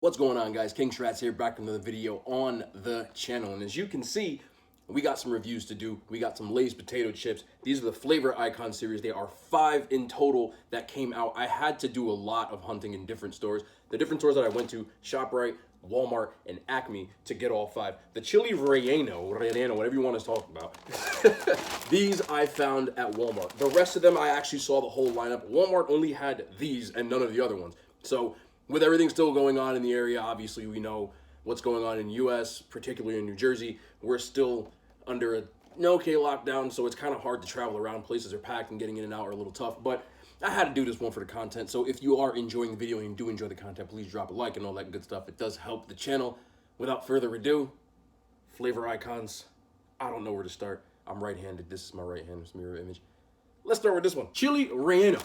What's going on, guys? King Shrats here, back with another video on the channel. And as you can see, we got some reviews to do. We got some Lay's potato chips. These are the Flavor Icon series. They are 5 in total that came out. I had to do a lot of hunting in different stores. The different stores that I went to, ShopRite, Walmart, and Acme, to get all 5. The chili Rhino, whatever you want to talk about. These I found at Walmart. The rest of them, I actually saw the whole lineup. Walmart only had these and none of the other ones. So with everything still going on in the area, obviously we know what's going on in the U.S., particularly in New Jersey. We're still under a no-K lockdown, so it's kind of hard to travel around. Places are packed and getting in and out are a little tough, but I had to do this one for the content. So if you are enjoying the video and you do enjoy the content, please drop a like and all that good stuff. It does help the channel. Without further ado, Flavor Icons. I don't know where to start. I'm right-handed. This is my right hand mirror image. Let's start with this one. Chili Rhino.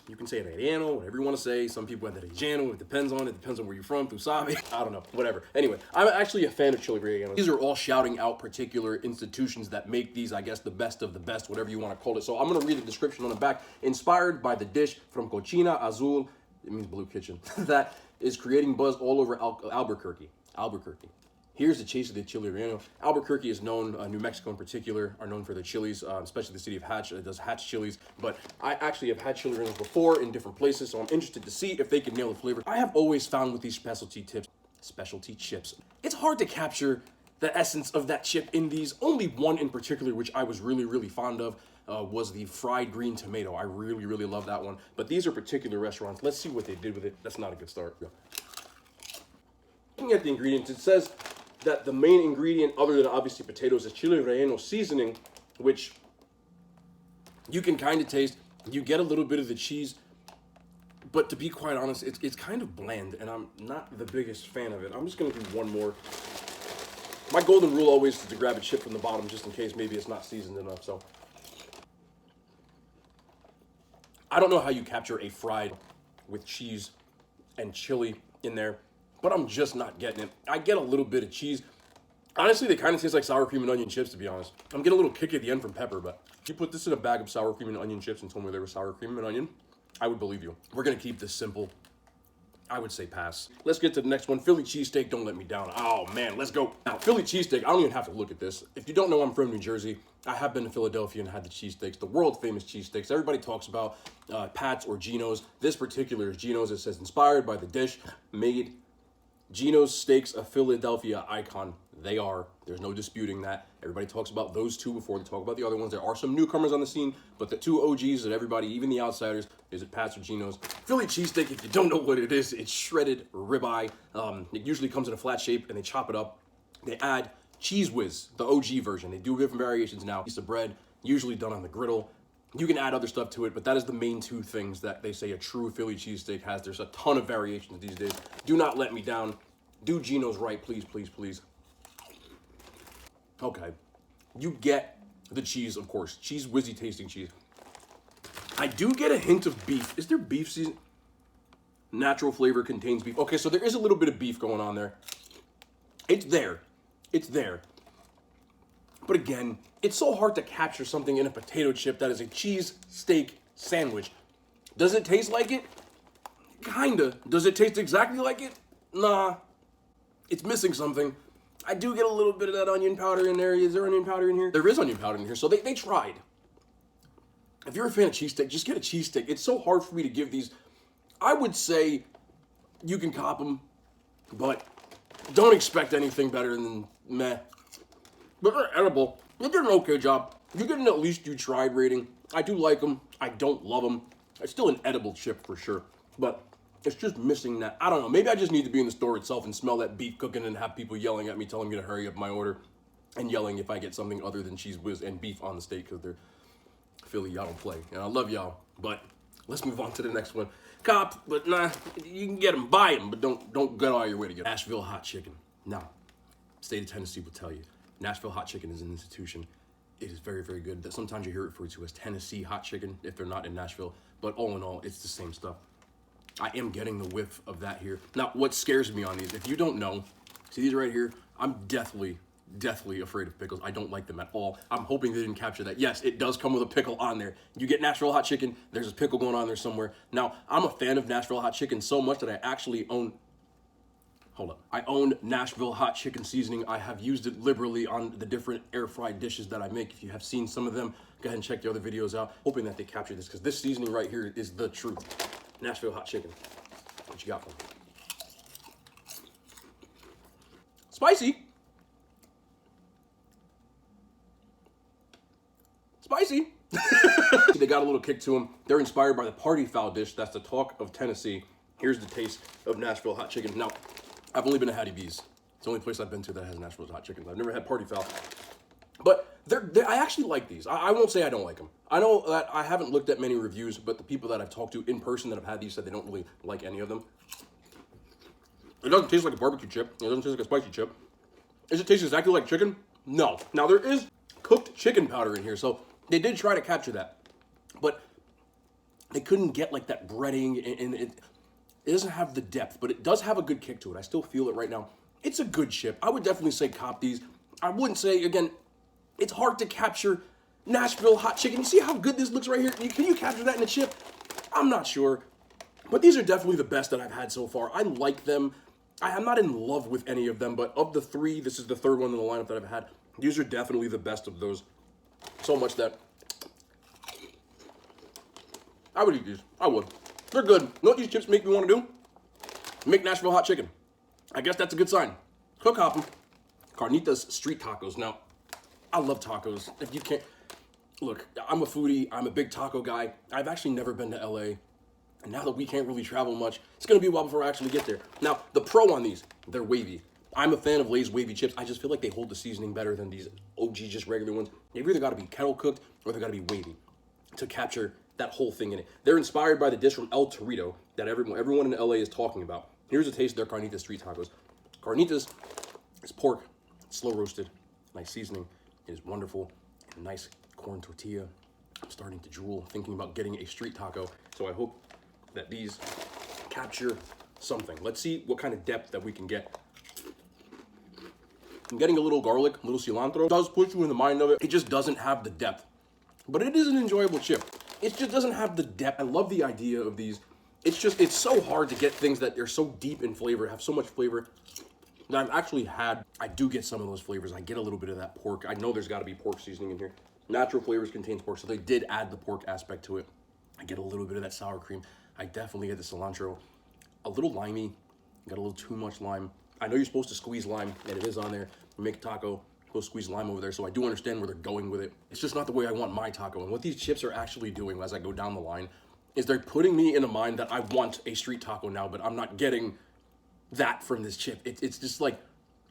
You can say Rhino, whatever you want to say. Some people have the Rhino. It depends on where you're from. Tusabe. I don't know. Whatever. Anyway, I'm actually a fan of Chili Rhino. These are all shouting out particular institutions that make these, I guess, the best of the best, whatever you want to call it. So I'm going to read the description on the back. Inspired by the dish from Cocina Azul, it means Blue Kitchen, that is creating buzz all over Albuquerque. Here's the chase of the chili Rhino. Albuquerque is known, New Mexico in particular, are known for their chilies, especially the city of Hatch. It does Hatch chilies, but I actually have had chili Rhinos before in different places, so I'm interested to see if they can nail the flavor. I have always found with these specialty chips, it's hard to capture the essence of that chip in these. Only one in particular, which I was really fond of, was the fried green tomato. I really love that one. But these are particular restaurants. Let's see what they did with it. That's not a good start. Looking at the ingredients, it says that the main ingredient, other than obviously potatoes, is chili relleno seasoning, which you can kind of taste. You get a little bit of the cheese, but to be quite honest, it's kind of bland, and I'm not the biggest fan of it. I'm just gonna do one more. My golden rule always is to grab a chip from the bottom, just in case maybe it's not seasoned enough. So I don't know how you capture a fried with cheese and chili in there, but I'm just not getting it. I get a little bit of cheese. Honestly, they kind of taste like sour cream and onion chips, to be honest. I'm getting a little kick at the end from pepper, but if you put this in a bag of sour cream and onion chips and told me there was sour cream and onion, I would believe you. We're gonna keep this simple. I would say pass. Let's get to the next one. Philly cheesesteak, don't let me down. Oh man, let's go. Now, Philly cheesesteak, I don't even have to look at this. If you don't know, I'm from New Jersey. I have been to Philadelphia and had the cheesesteaks, the world famous cheesesteaks. Everybody talks about Pat's or Geno's. This particular is Geno's. It says inspired by the dish, made Geno's Steaks a Philadelphia icon. They are. There's no disputing that. Everybody talks about those two before they talk about the other ones. There are some newcomers on the scene, but the two OGs that everybody, even the outsiders, is it Pat's or Geno's. Philly cheesesteak, if you don't know what it is, it's shredded ribeye. It usually comes in a flat shape, and they chop it up. They add Cheese Whiz, the OG version. They do different variations now. Piece of bread, usually done on the griddle. You can add other stuff to it, but that is the main two things that they say a true Philly cheesesteak has. There's a ton of variations these days. Do not let me down. Do Geno's right, please. Okay. You get the cheese, of course. Cheese Whizzy tasting cheese. I do get a hint of beef. Is there beef season? Natural flavor contains beef. Okay, so there is a little bit of beef going on there. It's there. But again, it's so hard to capture something in a potato chip that is a cheese steak sandwich. Does it taste like it? Kinda. Does it taste exactly like it? Nah. It's missing something. I do get a little bit of that onion powder in there. Is there onion powder in here? There is onion powder in here, so they tried. If you're a fan of cheesesteak, just get a cheesesteak. It's so hard for me to give these. I would say you can cop them, but don't expect anything better than meh. But they're edible. They did an okay job. You get an at least you tried rating. I do like them. I don't love them. It's still an edible chip for sure, but it's just missing that. I don't know. Maybe I just need to be in the store itself and smell that beef cooking and have people yelling at me, telling me to hurry up my order, and yelling if I get something other than cheese whiz and beef on the steak, because they're Philly, y'all don't play. And I love y'all, but let's move on to the next one. Cop, but nah, you can get them, buy them, but don't go all your way to get Nashville Hot Chicken. Now, state of Tennessee will tell you, Nashville Hot Chicken is an institution. It is very good. That sometimes you hear it referred to as Tennessee Hot Chicken if they're not in Nashville, but all in all, it's the same stuff. I am getting the whiff of that here. Now, what scares me on these, if you don't know, see these right here? I'm deathly afraid of pickles. I don't like them at all. I'm hoping they didn't capture that. Yes, it does come with a pickle on there. You get Nashville Hot Chicken, there's a pickle going on there somewhere. Now, I'm a fan of Nashville Hot Chicken so much that I actually own Hold up. I own Nashville Hot Chicken seasoning. I have used it liberally on the different air-fried dishes that I make. If you have seen some of them, go ahead and check the other videos out. Hoping that they capture this, because this seasoning right here is the truth. Nashville Hot Chicken. What you got for me? Spicy. Spicy. They got a little kick to them. They're inspired by the party foul dish. That's the talk of Tennessee. Here's the taste of Nashville Hot Chicken. Now, I've only been to Hattie B's. It's the only place I've been to that has Nashville Hot Chicken. I've never had party foul. But I actually like these. I won't say I don't like them. I know that I haven't looked at many reviews, but the people that I've talked to in person that have had these said they don't really like any of them. It doesn't taste like a barbecue chip. It doesn't taste like a spicy chip. Does it taste exactly like chicken? No. Now, there is cooked chicken powder in here, so they did try to capture that. But they couldn't get like that breading, and it doesn't have the depth, but it does have a good kick to it. I still feel it right now. It's a good chip. I would definitely say cop these. I wouldn't say, again, it's hard to capture Nashville Hot Chicken. You see how good this looks right here? Can you capture that in a chip? I'm not sure. But these are definitely the best that I've had so far. I like them. I'm not in love with any of them, but of the three, this is the third one in the lineup that I've had. These are definitely the best of those. So much that I would eat these. I would. They're good. You know what these chips make me want to do? Make Nashville Hot Chicken. I guess that's a good sign. Cook hop them. Carnitas street tacos. Now, I love tacos. If you can't... Look, I'm a foodie. I'm a big taco guy. I've actually never been to LA. And now that we can't really travel much, it's going to be a while before I actually get there. Now, the pro on these, they're wavy. I'm a fan of Lay's wavy chips. I just feel like they hold the seasoning better than these OG, just regular ones. They've either got to be kettle cooked or they got to be wavy to capture that whole thing in it. They're inspired by the dish from El Torito that everyone in LA is talking about. Here's a taste of their Carnitas street tacos. Carnitas is pork, slow roasted, nice seasoning. It is wonderful. A nice corn tortilla. I'm starting to drool thinking about getting a street taco. So I hope that these capture something. Let's see what kind of depth that we can get. I'm getting a little garlic, a little cilantro. It does put you in the mind of it. It just doesn't have the depth. But it is an enjoyable chip. It just doesn't have the depth. I love the idea of these. It's so hard to get things that are so deep in flavor, have so much flavor. That I've actually had, I do get some of those flavors. I get a little bit of that pork. I know there's got to be pork seasoning in here. Natural flavors contains pork, so they did add the pork aspect to it. I get a little bit of that sour cream. I definitely get the cilantro. A little limey. Got a little too much lime. I know you're supposed to squeeze lime, and it is on there. You make a taco, go squeeze lime over there, so I do understand where they're going with it. It's just not the way I want my taco. And what these chips are actually doing as I go down the line is they're putting me in a mind that I want a street taco now, but I'm not getting that from this chip. It's just like,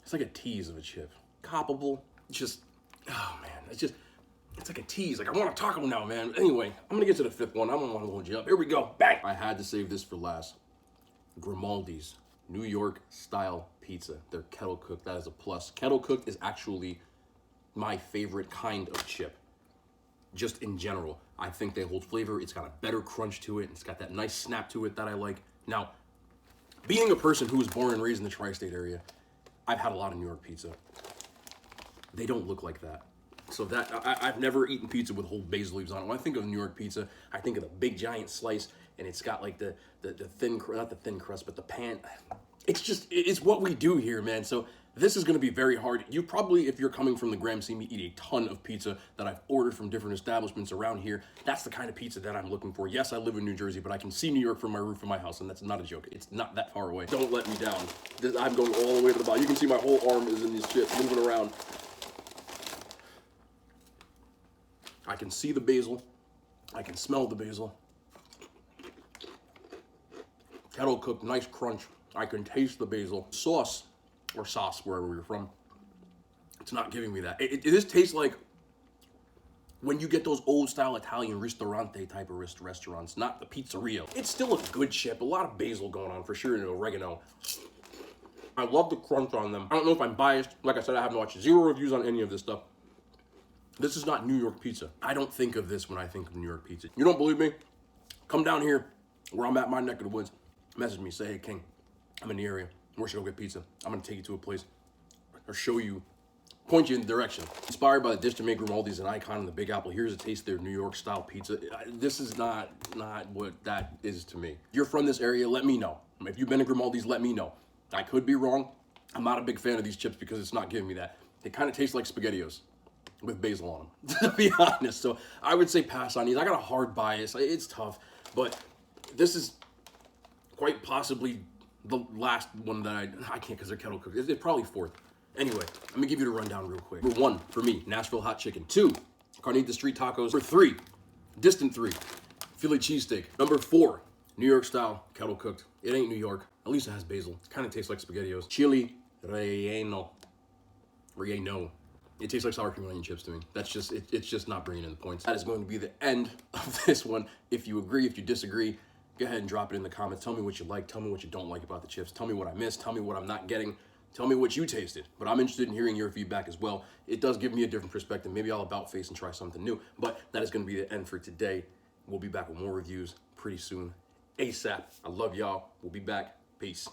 it's like a tease of a chip. Coppable. It's just, oh man, it's like a tease. Like, I want a taco now, man. Anyway, I'm gonna get to the fifth one. I don't want to hold you up. Here we go. Bang! I had to save this for last. Grimaldis New York style pizza. They're kettle cooked. That is a plus. Kettle cooked is actually my favorite kind of chip. Just in general, I think they hold flavor. It's got a better crunch to it. It's got that nice snap to it that I like. Now, being a person who was born and raised in the tri-state area, I've had a lot of New York pizza. They don't look like that. So that I've never eaten pizza with whole basil leaves on it. When I think of New York pizza, I think of the big giant slice, and it's got like the thin, not the thin crust, but the pan. It's what we do here, man. So this is going to be very hard. You probably, if you're coming from the Gram, see me eat a ton of pizza that I've ordered from different establishments around here. That's the kind of pizza that I'm looking for. Yes, I live in New Jersey, but I can see New York from my roof of my house, and that's not a joke. It's not that far away. Don't let me down. I'm going all the way to the bottom. You can see my whole arm is in these chips, moving around. I can see the basil. I can smell the basil. Kettle cooked, nice crunch. I can taste the basil. Sauce, or sauce, wherever you're from, it's not giving me that. It just tastes like when you get those old style Italian ristorante type of restaurants, not the pizzeria. It's still a good chip. A lot of basil going on for sure, and oregano. I love the crunch on them. I don't know if I'm biased. Like I said, I haven't watched zero reviews on any of this stuff. This is not New York pizza. I don't think of this when I think of New York pizza. You don't believe me? Come down here where I'm at, my neck of the woods. Message me, say, hey, King, I'm in the area. Where should I go get pizza? I'm gonna take you to a place or show you, point you in the direction. Inspired by the dish to make Grimaldis an icon in the Big Apple, here's a taste of their New York style pizza. This is not what that is to me. If you're from this area, let me know. If you've been to Grimaldis, let me know. I could be wrong. I'm not a big fan of these chips because it's not giving me that. They kind of taste like SpaghettiOs with basil on them, to be honest. So I would say pass on these. I got a hard bias. It's tough, but this is quite possibly the last one that I can't because they're kettle cooked. It's probably fourth. Anyway, let me give you the rundown real quick. Number 1 for me, Nashville Hot Chicken. 2, Carnitas Street Tacos. Number 3, distant 3, Philly Cheesesteak. Number 4, New York style kettle cooked. It ain't New York. At least it has basil. It kind of tastes like SpaghettiOs. Chili Relleno. It tastes like sour cream and onion chips to me. That's just, it's just not bringing in the points. That is going to be the end of this one. If you agree, if you disagree, go ahead and drop it in the comments. Tell me what you like. Tell me what you don't like about the chips. Tell me what I missed. Tell me what I'm not getting. Tell me what you tasted. But I'm interested in hearing your feedback as well. It does give me a different perspective. Maybe I'll about face and try something new. But that is going to be the end for today. We'll be back with more reviews pretty soon. ASAP. I love y'all. We'll be back. Peace.